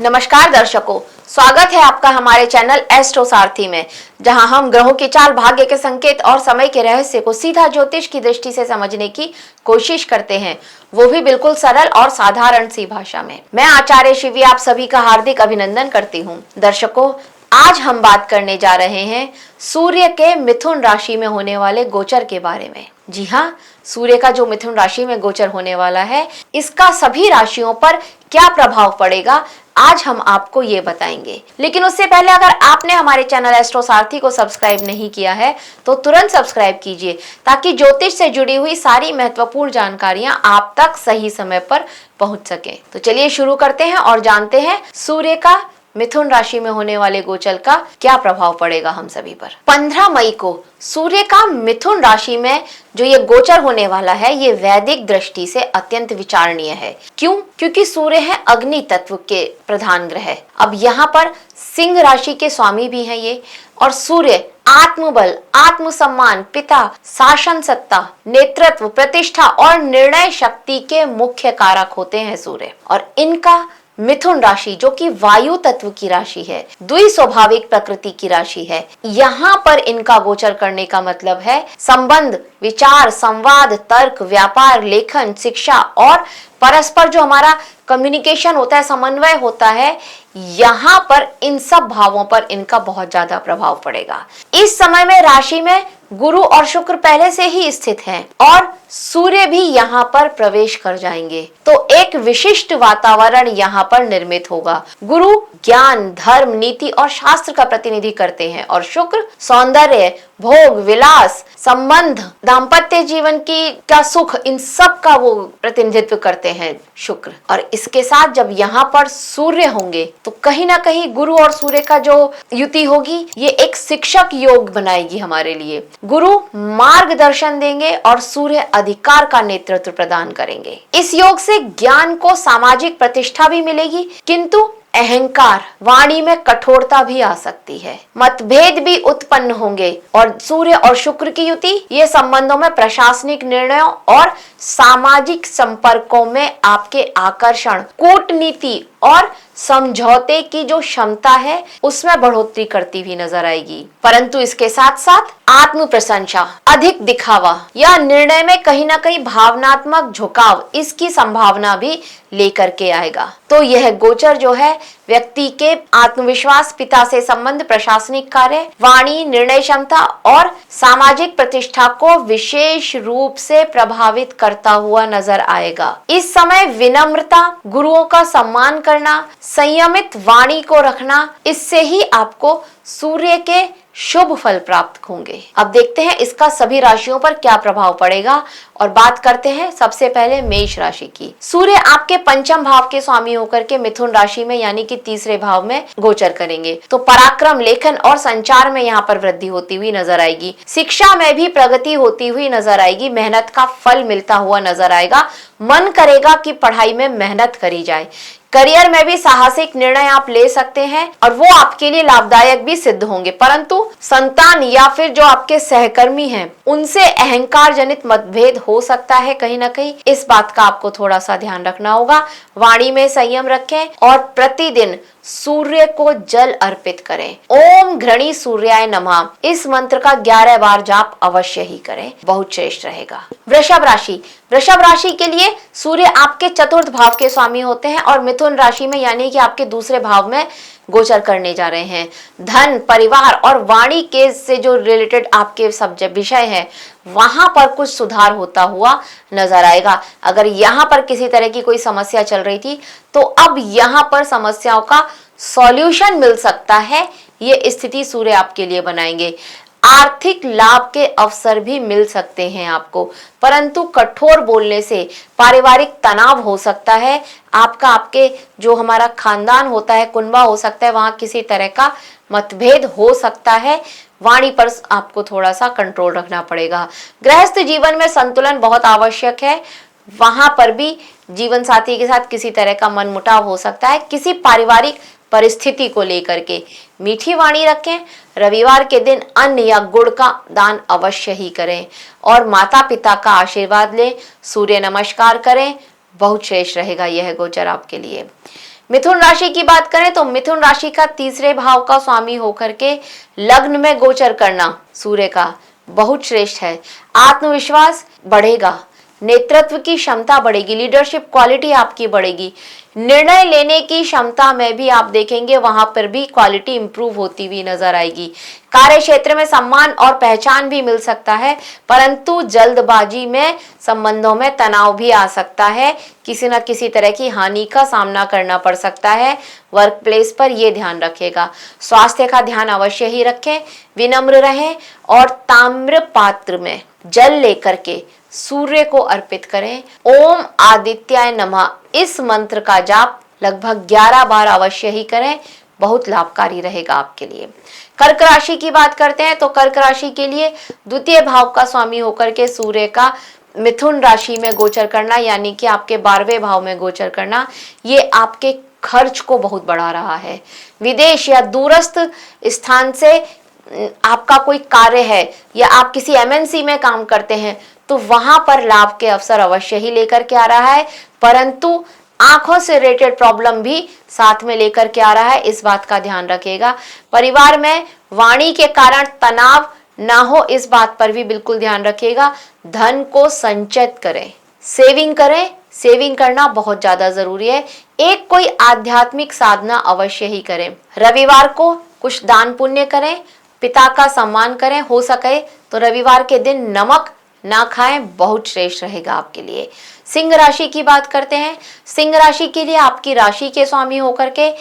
नमस्कार दर्शकों, स्वागत है आपका हमारे चैनल एस्ट्रो सारथी में, जहां हम ग्रहों की चाल, भाग्य के संकेत और समय के रहस्य को सीधा ज्योतिष की दृष्टि से समझने की कोशिश करते हैं, वो भी बिल्कुल सरल और साधारण सी भाषा में। मैं आचार्य शिवी आप सभी का हार्दिक अभिनंदन करती हूँ। दर्शकों, आज हम बात करने जा रहे हैं सूर्य के मिथुन राशि में होने वाले गोचर के बारे में। जी हाँ, सूर्य का जो मिथुन राशि में गोचर होने वाला है, इसका सभी राशियों पर क्या प्रभाव पड़ेगा, आज हम आपको ये बताएंगे। लेकिन उससे पहले अगर आपने हमारे चैनल एस्ट्रो सारथी को सब्सक्राइब नहीं किया है तो तुरंत सब्सक्राइब कीजिए, ताकि ज्योतिष से जुड़ी हुई सारी महत्वपूर्ण जानकारियां आप तक सही समय पर पहुंच सके। तो चलिए शुरू करते हैं और जानते हैं सूर्य का मिथुन राशि में होने वाले गोचर का क्या प्रभाव पड़ेगा हम सभी पर। 15 मई को सूर्य का मिथुन राशि में जो ये गोचर होने वाला है, ये वैदिक दृष्टि से अत्यंत विचारणीय है। क्यों? क्योंकि सूर्य है अग्नि तत्व के प्रधान ग्रह। अब यहाँ पर सिंह राशि के स्वामी भी हैं ये, और सूर्य आत्मबल, आत्मसम्मान, पिता, शासन सत्ता, नेतृत्व, प्रतिष्ठा और निर्णय शक्ति के मुख्य कारक होते हैं सूर्य। और इनका मिथुन राशि, जो कि वायु तत्व की राशि है, द्विस्वाभाविक प्रकृति की राशि है, यहाँ पर इनका गोचर करने का मतलब है संबंध, विचार, संवाद, तर्क, व्यापार, लेखन, शिक्षा और परस्पर जो हमारा कम्युनिकेशन होता है, समन्वय होता है, यहाँ पर इन सब भावों पर इनका बहुत ज्यादा प्रभाव पड़ेगा। इस समय में राशि में गुरु और शुक्र पहले से ही स्थित हैं और सूर्य भी यहाँ पर प्रवेश कर जाएंगे, तो एक विशिष्ट वातावरण यहाँ पर निर्मित होगा। गुरु ज्ञान, धर्म, नीति और शास्त्र का प्रतिनिधि करते हैं, और शुक्र सौंदर्य, भोग, विलास, संबंध, दाम्पत्य जीवन की का सुख, इन सब का वो प्रतिनिधित्व करते हैं शुक्र। और इसके साथ जब यहाँ पर सूर्य होंगे तो कहीं ना कहीं गुरु और सूर्य का जो युति होगी, ये एक शिक्षक योग बनाएगी हमारे लिए। गुरु मार्गदर्शन देंगे और सूर्य अधिकार का नेतृत्व प्रदान करेंगे। इस योग से ज्ञान को सामाजिक प्रतिष्ठा भी मिलेगी, किंतु अहंकार, वाणी में कठोरता भी आ सकती है, मतभेद भी उत्पन्न होंगे। और सूर्य और शुक्र की युति ये संबंधों में, प्रशासनिक निर्णयों और सामाजिक संपर्कों में आपके आकर्षण, कूटनीति और समझौते की जो क्षमता है उसमें बढ़ोतरी करती हुई नजर आएगी। परंतु इसके साथ साथ आत्म प्रशंसा, अधिक दिखावा या निर्णय में कहीं ना कहीं भावनात्मक झुकाव, इसकी संभावना भी लेकर के आएगा। तो यह गोचर जो है व्यक्ति के आत्मविश्वास, पिता से संबंध, प्रशासनिक कार्य, वाणी, निर्णय क्षमता और सामाजिक प्रतिष्ठा को विशेष रूप से प्रभावित करता हुआ नजर आएगा। इस समय विनम्रता, गुरुओं का सम्मान करना, संयमित वाणी को रखना, इससे ही आपको सूर्य के शुभ फल प्राप्त होंगे। अब देखते हैं इसका सभी राशियों पर क्या प्रभाव पड़ेगा, और बात करते हैं सबसे पहले मेष राशि की। सूर्य आपके पंचम भाव के स्वामी होकर के मिथुन राशि में यानी कि तीसरे भाव में गोचर करेंगे, तो पराक्रम, लेखन और संचार में यहाँ पर वृद्धि होती हुई नजर आएगी। शिक्षा में भी प्रगति होती हुई नजर आएगी, मेहनत का फल मिलता हुआ नजर आएगा। मन करेगा कि पढ़ाई में मेहनत करी जाए। करियर में भी साहसिक निर्णय आप ले सकते हैं और वो आपके लिए लाभदायक भी सिद्ध होंगे। परंतु संतान या फिर जो आपके सहकर्मी हैं, उनसे अहंकार जनित मतभेद हो सकता है कहीं ना कहीं, इस बात का आपको थोड़ा सा ध्यान रखना होगा। वाणी में संयम रखें और प्रतिदिन सूर्य को जल अर्पित करें। ओम घृणी सूर्याय नमः, इस मंत्र का 11 बार जाप अवश्य ही करें, बहुत श्रेष्ठ रहेगा। वृषभ राशि, वृषभ राशि के लिए सूर्य आपके चतुर्थ भाव के स्वामी होते हैं और मिथुन राशि में यानी कि आपके दूसरे भाव में गोचर करने जा रहे हैं। धन, परिवार और वाणी के से जो रिलेटेड आपके सब्जेक्ट विषय है, वहां पर कुछ सुधार होता हुआ नजर आएगा। अगर यहाँ पर किसी तरह की कोई समस्या चल रही थी तो अब यहाँ पर समस्याओं का सॉल्यूशन मिल सकता है, ये स्थिति सूर्य आपके लिए बनाएंगे। आर्थिक लाभ के अवसर भी मिल सकते हैं आपको, परंतु कठोर बोलने से पारिवारिक तनाव हो सकता है। आपके जो हमारा खानदान होता है, कुनबा हो सकता है, वहां किसी तरह का मतभेद हो सकता है। वाणी पर आपको थोड़ा सा कंट्रोल रखना पड़ेगा। गृहस्थ जीवन में संतुलन बहुत आवश्यक है, वहां पर भी जीवन साथी के साथ किसी तरह का मनमुटाव हो सकता है। किसी पारिवारिक परिस्थिति को लेकर के मीठी वाणी रखें। रविवार के दिन अन्न या गुड़ का दान अवश्य ही करें और माता पिता का आशीर्वाद लें। सूर्य नमस्कार करें, बहुत श्रेष्ठ रहेगा यह गोचर आपके लिए। मिथुन राशि की बात करें तो मिथुन राशि का तीसरे भाव का स्वामी होकर के लग्न में गोचर करना सूर्य का बहुत श्रेष्ठ है। आत्मविश्वास बढ़ेगा, नेतृत्व की क्षमता बढ़ेगी, लीडरशिप क्वालिटी आपकी बढ़ेगी, निर्णय लेने की क्षमता में भी आप देखेंगे वहां पर भी क्वालिटी इंप्रूव होती हुई नजर आएगी। कार्य क्षेत्र में सम्मान और पहचान भी मिल सकता है, परंतु जल्दबाजी में संबंधों में तनाव भी आ सकता है, किसी न किसी तरह की हानि का सामना करना पड़ सकता है। वर्क प्लेस पर यह ध्यान रखेगा। स्वास्थ्य का ध्यान अवश्य ही रखें, विनम्र रहें और ताम्र पात्र में जल लेकर के सूर्य को अर्पित करें। ओम आदित्याय नमः इस मंत्र का जाप लगभग 11 बार अवश्य ही करें, बहुत लाभकारी रहेगा आपके लिए। कर्क राशि की बात करते हैं तो कर्क राशि के लिए द्वितीय भाव का स्वामी होकर के सूर्य का मिथुन राशि में गोचर करना, यानी कि आपके 12वें भाव में गोचर करना, ये आपके खर्च को बहुत बढ़ा रहा है। विदेश या दूरस्थ स्थान से आपका कोई कार्य है या आप किसी एमएनसी में काम करते हैं तो वहां पर लाभ के अवसर अवश्य ही लेकर के आ रहा है, परंतु आंखों से रिलेटेड प्रॉब्लम भी साथ में लेकर के आ रहा है, इस बात का ध्यान रखिएगा। परिवार में वाणी के कारण तनाव ना हो, इस बात पर भी बिल्कुल ध्यान रखिएगा। धन को संचित करें, सेविंग करें, सेविंग करना बहुत ज्यादा जरूरी है। एक कोई आध्यात्मिक साधना अवश्य ही करें। रविवार को कुछ दान पुण्य करें, पिता का सम्मान करें, हो सके तो रविवार के दिन नमक ना खाएं, बहुत श्रेष्ठ रहेगा आपके लिए। सिंह राशि की बात करते हैं। सिंह राशि के लिए आपकी राशि के स्वामी होकर के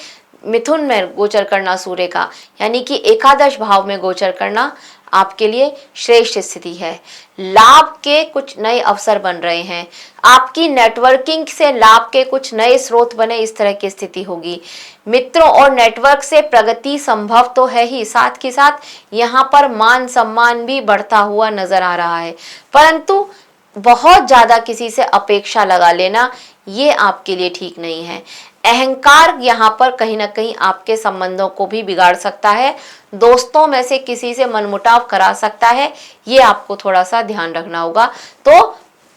मिथुन में गोचर करना सूर्य का, यानी कि एकादश भाव में गोचर करना आपके लिए श्रेष्ठ स्थिति है। लाभ के कुछ नए अवसर बन रहे हैं, आपकी नेटवर्किंग से लाभ के कुछ नए स्रोत बने, इस तरह की स्थिति होगी। मित्रों और नेटवर्क से प्रगति संभव तो है ही, साथ ही साथ यहाँ पर मान सम्मान भी बढ़ता हुआ नजर आ रहा है, परंतु बहुत ज्यादा किसी से अपेक्षा लगा लेना ये आपके लिए ठीक नहीं है। अहंकार यहाँ पर कहीं ना कहीं आपके संबंधों को भी बिगाड़ सकता है, दोस्तों में से किसी से मनमुटाव करा सकता है, ये आपको थोड़ा सा ध्यान रखना होगा। तो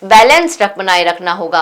बैलेंस बनाए रखना होगा,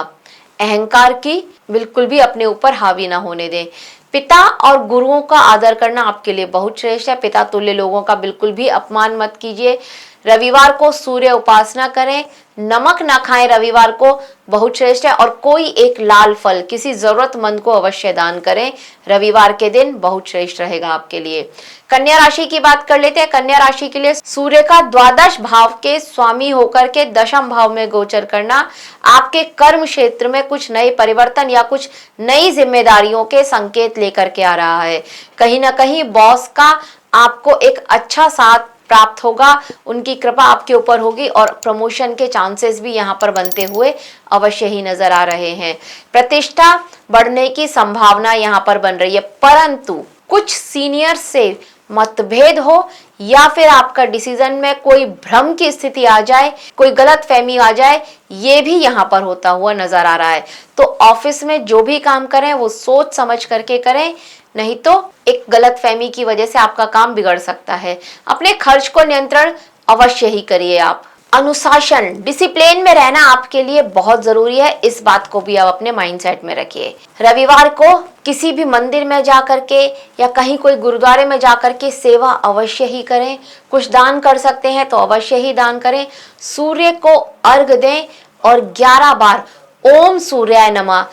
अहंकार की बिल्कुल भी अपने ऊपर हावी ना होने दें। पिता और गुरुओं का आदर करना आपके लिए बहुत श्रेष्ठ है। पिता तुल्य लोगों का बिल्कुल भी अपमान मत कीजिए। रविवार को सूर्य उपासना करें, नमक ना खाएं, रविवार को बहुत श्रेष्ठ है। और कोई एक लाल फल किसी जरूरतमंद को अवश्य दान करें, रविवार के दिन बहुत श्रेष्ठ रहेगा आपके लिए। कन्या राशि की बात कर लेते हैं। कन्या राशि के लिए सूर्य का द्वादश भाव के स्वामी होकर के दशम भाव में गोचर करना आपके कर्म क्षेत्र में कुछ नए परिवर्तन या कुछ नई जिम्मेदारियों के संकेत लेकर के आ रहा है। कहीं ना कहीं बॉस का आपको एक अच्छा साथ प्राप्त होगा, उनकी कृपा आपके ऊपर होगी और प्रमोशन के चांसेस भी यहाँ पर बनते हुए अवश्य ही नजर आ रहे हैं। प्रतिष्ठा बढ़ने की संभावना यहाँ पर बन रही है, परंतु कुछ सीनियर से मतभेद हो या फिर आपका डिसीजन में कोई भ्रम की स्थिति आ जाए, कोई गलत फहमी आ जाए, ये भी यहाँ पर होता हुआ नजर आ रहा है। तो ऑफिस में जो भी काम करें वो सोच समझ करके करें, नहीं तो एक गलत फहमी की वजह से आपका काम बिगड़ सकता है। अपने खर्च को नियंत्रण अवश्य ही करिए आप। अनुशासन, डिसिप्लिन में रहना आपके लिए बहुत जरूरी है, इस बात को भी आप अपने माइंडसेट में रखिए। रविवार को किसी भी मंदिर में जाकर के या कहीं कोई गुरुद्वारे में जाकर के सेवा अवश्य ही करें। कुछ दान कर सकते हैं तो अवश्य ही दान करें। सूर्य को अर्घ दें और 11 बार ओम सूर्याय नमः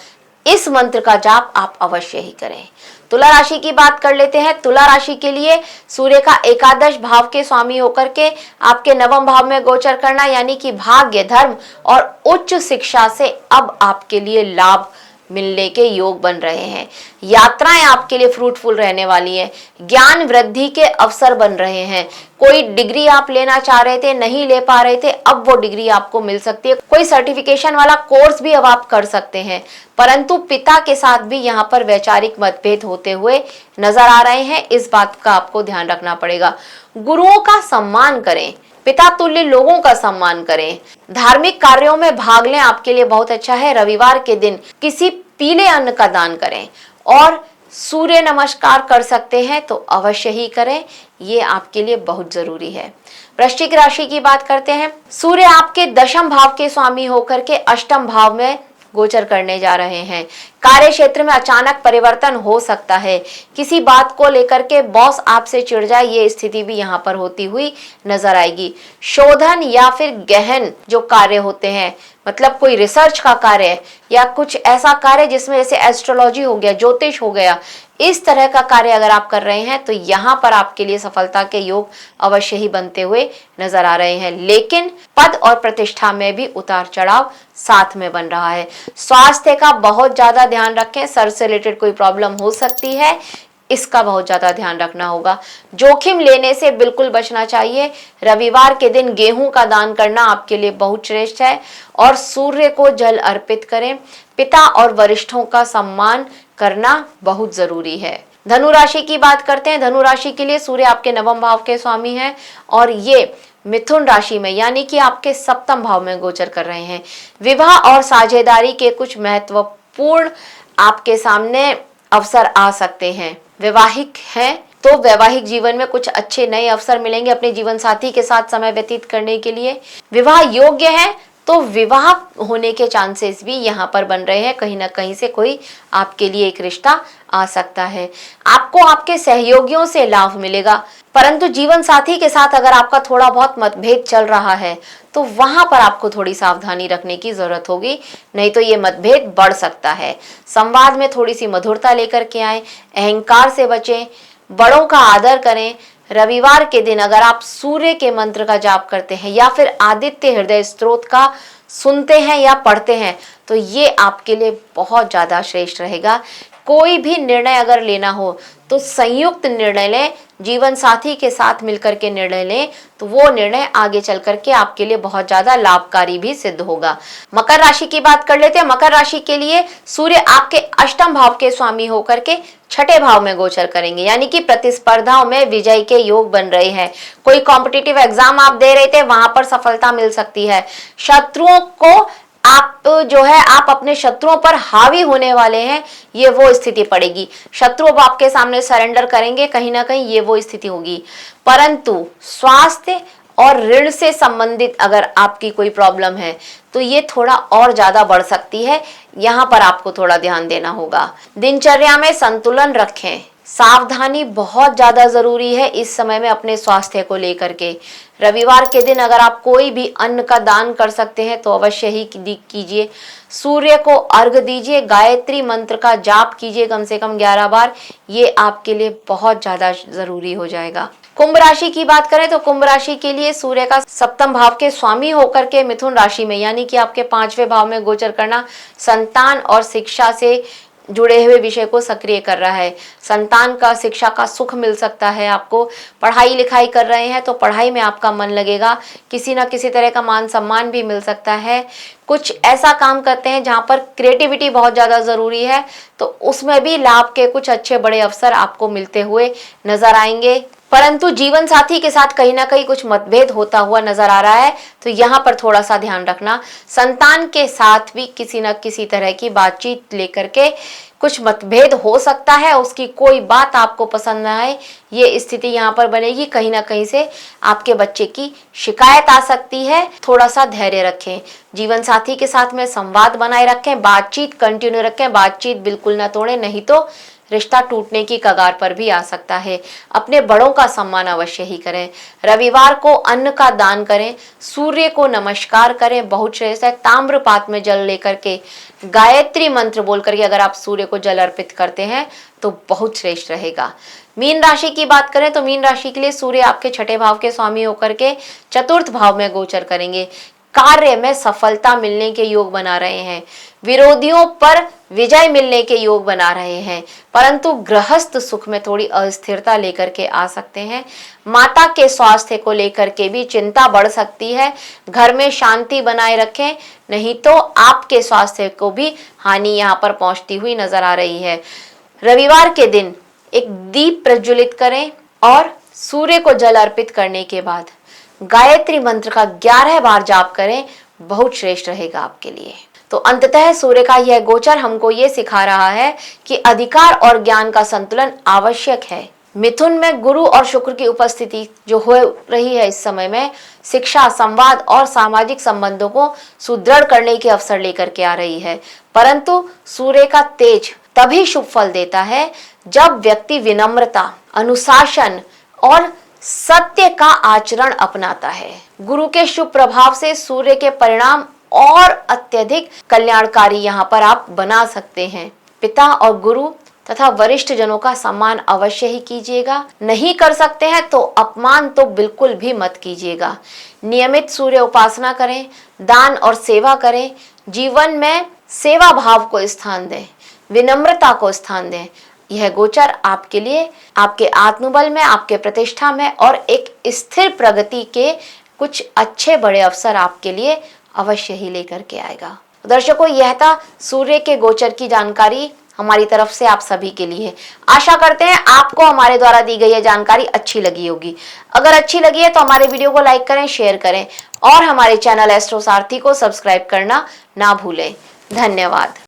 इस मंत्र का जाप आप अवश्य ही करें। तुला राशि की बात कर लेते हैं। तुला राशि के लिए सूर्य का एकादश भाव के स्वामी होकर के आपके नवम भाव में गोचर करना, यानी कि भाग्य, धर्म और उच्च शिक्षा से अब आपके लिए लाभ मिलने के योग बन रहे हैं। यात्राएं आपके लिए फ्रूटफुल रहने वाली हैं। ज्ञान वृद्धि के अवसर बन रहे हैं। कोई डिग्री आप लेना चाह रहे थे, नहीं ले पा रहे थे, अब वो डिग्री आपको मिल सकती है। कोई सर्टिफिकेशन वाला कोर्स भी अब आप कर सकते हैं, परंतु पिता के साथ भी यहाँ पर वैचारिक मतभेद होते हुए नजर आ रहे हैं, इस बात का आपको ध्यान रखना पड़ेगा। गुरुओं का सम्मान करें, पिता तुल्य लोगों का सम्मान करें, धार्मिक कार्यों में भाग लें, आपके लिए बहुत अच्छा है। रविवार के दिन किसी पीले अन्न का दान करें और सूर्य नमस्कार कर सकते हैं तो अवश्य ही करें, ये आपके लिए बहुत जरूरी है। वृश्चिक राशि की बात करते हैं। सूर्य आपके दशम भाव के स्वामी होकर के अष्टम भाव में गोचर करने जा रहे हैं। कार्य क्षेत्र में अचानक परिवर्तन हो सकता है। किसी बात को लेकर के बॉस आपसे चिढ़ जाए, ये स्थिति भी यहाँ पर होती हुई नजर आएगी। शोधन या फिर गहन जो कार्य होते हैं, मतलब कोई रिसर्च का कार्य या कुछ ऐसा कार्य जिसमें जैसे एस्ट्रोलॉजी हो गया, ज्योतिष हो गया, इस तरह का कार्य अगर आप कर रहे हैं तो यहाँ पर आपके लिए सफलता के योग अवश्य ही बनते हुए नजर आ रहे हैं। लेकिन पद और प्रतिष्ठा में भी उतार चढ़ाव साथ में बन रहा है। स्वास्थ्य का बहुत ज्यादा ध्यान रखें, सर से रिलेटेड कोई प्रॉब्लम हो सकती है, इसका बहुत ज्यादा ध्यान रखना होगा। जोखिम लेने से बिल्कुल बचना चाहिए। रविवार के दिन गेहूं का दान करना आपके लिए बहुत श्रेष्ठ है और सूर्य को जल अर्पित करें। पिता और वरिष्ठों का सम्मान करना बहुत जरूरी है। धनु राशि की बात करते हैं। धनु राशि के लिए सूर्य आपके नवम भाव के स्वामी हैं और ये मिथुन राशि में यानी कि आपके सप्तम भाव में गोचर कर रहे हैं। विवाह और साझेदारी के कुछ महत्वपूर्ण आपके सामने अवसर आ सकते हैं। वैवाहिक हैं तो वैवाहिक जीवन में कुछ अच्छे नए अवसर मिलेंगे अपने जीवन साथी के साथ समय व्यतीत करने के लिए। विवाह योग्य है तो विवाह होने के चांसेस भी यहाँ पर बन रहे हैं। कहीं ना कहीं से कोई आपके लिए एक रिश्ता आ सकता है। आपको आपके सहयोगियों से लाभ मिलेगा, परंतु जीवन साथी के साथ अगर आपका थोड़ा बहुत मतभेद चल रहा है तो वहां पर आपको थोड़ी सावधानी रखने की जरूरत होगी, नहीं तो ये मतभेद बढ़ सकता है। संवाद में थोड़ी सी मधुरता लेकर के आए, अहंकार से बचें, बड़ों का आदर करें। रविवार के दिन अगर आप सूर्य के मंत्र का जाप करते हैं या फिर आदित्य हृदय स्तोत्र का सुनते हैं या पढ़ते हैं तो ये आपके लिए बहुत ज्यादा श्रेष्ठ रहेगा। कोई भी निर्णय अगर लेना हो तो संयुक्त निर्णय लें, जीवन साथी के साथ मिलकर के निर्णय लें तो वो निर्णय आगे चल करके आपके लिए बहुत ज्यादा लाभकारी भी सिद्ध होगा। मकर राशि की बात कर लेते हैं। मकर राशि के लिए सूर्य आपके अष्टम भाव के स्वामी होकर के छठे भाव में गोचर करेंगे, यानी कि प्रतिस्पर्धाओं में विजय के योग बन रहे हैं। कोई कॉम्पिटिटिव एग्जाम आप दे रहे थे, वहां पर सफलता मिल सकती है। शत्रुओं को आप जो है आप अपने शत्रुओं पर हावी होने वाले हैं, ये वो स्थिति पड़ेगी। शत्रु अब आपके सामने सरेंडर करेंगे, कहीं ना कहीं ये वो स्थिति होगी। परंतु स्वास्थ्य और ऋण से संबंधित अगर आपकी कोई प्रॉब्लम है तो ये थोड़ा और ज्यादा बढ़ सकती है, यहाँ पर आपको थोड़ा ध्यान देना होगा। दिनचर्या में संतुलन रखें, सावधानी बहुत ज्यादा जरूरी है इस समय में अपने स्वास्थ्य को लेकर के। रविवार के दिन अगर आप कोई भी अन्न का दान कर सकते हैं तो अवश्य ही कीजिए। सूर्य को अर्घ दीजिए, गायत्री मंत्र का जाप कीजिए कम से कम 11 बार, ये आपके लिए बहुत ज्यादा जरूरी हो जाएगा। कुंभ राशि की बात करें तो कुंभ राशि के लिए सूर्य का सप्तम भाव के स्वामी होकर के मिथुन राशि में यानी कि आपके 5वें भाव में गोचर करना संतान और शिक्षा से जुड़े हुए विषय को सक्रिय कर रहा है। संतान का शिक्षा का सुख मिल सकता है। आपको पढ़ाई लिखाई कर रहे हैं तो पढ़ाई में आपका मन लगेगा, किसी ना किसी तरह का मान सम्मान भी मिल सकता है। कुछ ऐसा काम करते हैं जहां पर क्रिएटिविटी बहुत ज्यादा जरूरी है तो उसमें भी लाभ के कुछ अच्छे बड़े अवसर आपको मिलते हुए नजर आएंगे। परंतु जीवन साथी के साथ कहीं ना कहीं कुछ मतभेद होता हुआ नजर आ रहा है तो यहाँ पर थोड़ा सा ध्यान रखना। संतान के साथ भी किसी न किसी तरह की बातचीत लेकर के कुछ मतभेद हो सकता है, उसकी कोई बात आपको पसंद न आए, ये स्थिति यहाँ पर बनेगी। कहीं ना कहीं से आपके बच्चे की शिकायत आ सकती है, थोड़ा सा धैर्य रखें। जीवन साथी के साथ में संवाद बनाए रखें, बातचीत कंटिन्यू रखें, बातचीत बिल्कुल ना तोड़ें, नहीं तो रिश्ता टूटने की कगार पर भी आ सकता है। अपने बड़ों का सम्मान अवश्य ही करें। रविवार को अन्न का दान करें, सूर्य को नमस्कार करें, बहुत श्रेष्ठ है। ताम्रपात्र में जल लेकर के गायत्री मंत्र बोल करके अगर आप सूर्य को जल अर्पित करते हैं तो बहुत श्रेष्ठ रहेगा। मीन राशि की बात करें तो मीन राशि के लिए सूर्य आपके छठे भाव के स्वामी होकर के चतुर्थ भाव में गोचर करेंगे। कार्य में सफलता मिलने के योग बना रहे हैं, विरोधियों पर विजय मिलने के योग बना रहे हैं, परंतु गृहस्थ सुख में थोड़ी अस्थिरता लेकर के आ सकते हैं। माता के स्वास्थ्य को लेकर के भी चिंता बढ़ सकती है। घर में शांति बनाए रखें, नहीं तो आपके स्वास्थ्य को भी हानि यहाँ पर पहुंचती हुई नजर आ रही है। रविवार के दिन एक दीप प्रज्वलित करें और सूर्य को जल अर्पित करने के बाद गायत्री मंत्र का 11 बार जाप करें, बहुत श्रेष्ठ रहेगा आपके लिए। तो अंततः सूर्य का यह गोचर हमको ये सिखा रहा है कि अधिकार और ज्ञान का संतुलन आवश्यक है। मिथुन में गुरु और शुक्र की उपस्थिति जो हो रही है इस समय में शिक्षा, संवाद और सामाजिक संबंधों को सुदृढ़ करने के अवसर लेकर के आ रही है। परंतु सूर्य का तेज तभी शुभ फल देता है जब व्यक्ति विनम्रता, अनुशासन और सत्य का आचरण अपनाता है। गुरु के शुभ प्रभाव से सूर्य के परिणाम और अत्यधिक कल्याणकारी यहाँ पर आप बना सकते हैं। पिता और गुरु तथा वरिष्ठ जनों का सम्मान अवश्य ही कीजिएगा। नहीं कर सकते हैं तो अपमान तो बिल्कुल भी मत कीजिएगा। नियमित सूर्य उपासना करें, दान और सेवा करें। जीवन में सेवा भाव को स्थान दें, विनम्रता को स्थान दें। यह गोचर आपके लिए आपके आत्मबल में, आपके प्रतिष्ठा में और एक स्थिर प्रगति के कुछ अच्छे बड़े अवसर आपके लिए अवश्य ही लेकर के आएगा। दर्शकों, यह था सूर्य के गोचर की जानकारी हमारी तरफ से आप सभी के लिए। आशा करते हैं आपको हमारे द्वारा दी गई यह जानकारी अच्छी लगी होगी। अगर अच्छी लगी है तो हमारे वीडियो को लाइक करें, शेयर करें और हमारे चैनल एस्ट्रो सारथी को सब्सक्राइब करना ना भूलें। धन्यवाद।